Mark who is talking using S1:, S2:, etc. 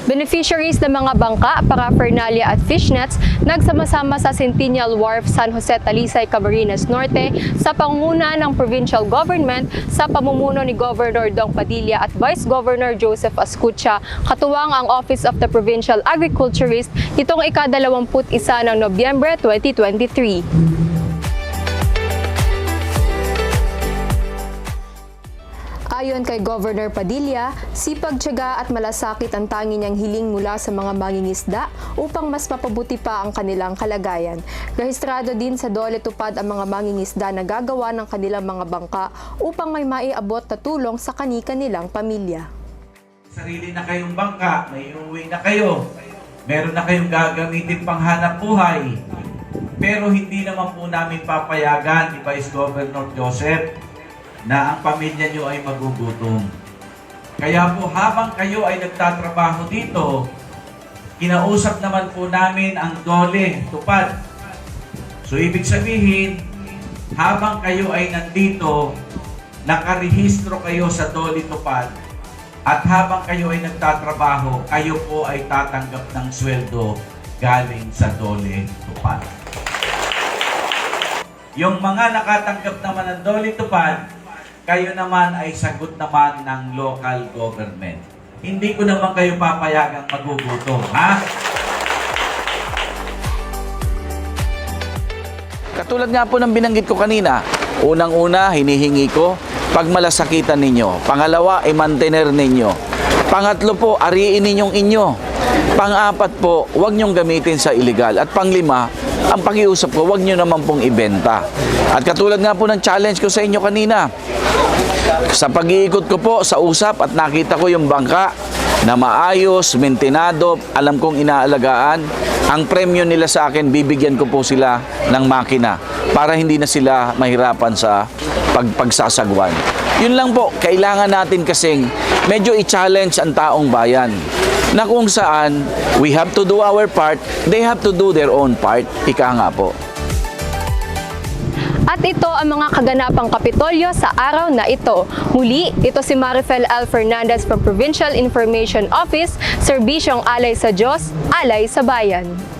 S1: Beneficiaries ng mga bangka, paraphernalia at fishnets nagsama-sama sa Centennial Wharf, San Jose, Talisay, Camarines Norte sa pangunguna ng provincial government sa pamumuno ni Governor Dong Padilla at Vice Governor Joseph Ascutia, katuwang ang Office of the Provincial Agriculturist itong ika-21 ng Nobyembre 2023. Ayon kay Governor Padilla, sipag-tiyaga at malasakit ang tangi niyang hiling mula sa mga mangingisda upang mas mapabuti pa ang kanilang kalagayan. Rehistrado din sa Dole Tupad ang mga mangingisda na gagawa ng kanilang mga bangka upang may maiabot na tulong sa kani-kanilang pamilya.
S2: Sarili na kayong bangka, may uuwi na kayo, meron na kayong gagamitin panghanap buhay, pero hindi naman po namin papayagan ni Vice Governor Joseph na ang pamilya nyo ay magugutom. Kaya po habang kayo ay nagtatrabaho dito, kinausap naman po namin ang Dole Tupad. So ibig sabihin, habang kayo ay nandito, nakarehistro kayo sa Dole Tupad, at habang kayo ay nagtatrabaho, kayo po ay tatanggap ng sweldo galing sa Dole Tupad. Yung mga nakatanggap naman ng Dole Tupad, kayo naman ay sagot naman ng local government. Hindi ko naman kayo papayagang magugutom, ha?
S3: Katulad nga po ng binanggit ko kanina, unang-una, hinihingi ko, pagmalasakitan ninyo. Pangalawa, i-mantener ninyo. Pangatlo po, ariin ninyong inyo. Pang-apat po, huwag nyong gamitin sa illegal. At panglima, ang pag-iusap ko, huwag nyo naman pong ibenta. At katulad nga po ng challenge ko sa inyo kanina, sa pag-iikot ko po sa usap at nakita ko yung bangka na maayos, mentenado, alam kong inaalagaan, ang premyo nila sa akin, bibigyan ko po sila ng makina para hindi na sila mahirapan sa pagsasagwan. Yun lang po, kailangan natin kasing medyo i-challenge ang taong bayan na kung saan we have to do our part, they have to do their own part. Ika nga po.
S1: At ito ang mga kaganapang Kapitolyo sa araw na ito. Muli, ito si Marifel L. Fernandez from Provincial Information Office, Serbisyong Alay sa Diyos, Alay sa Bayan.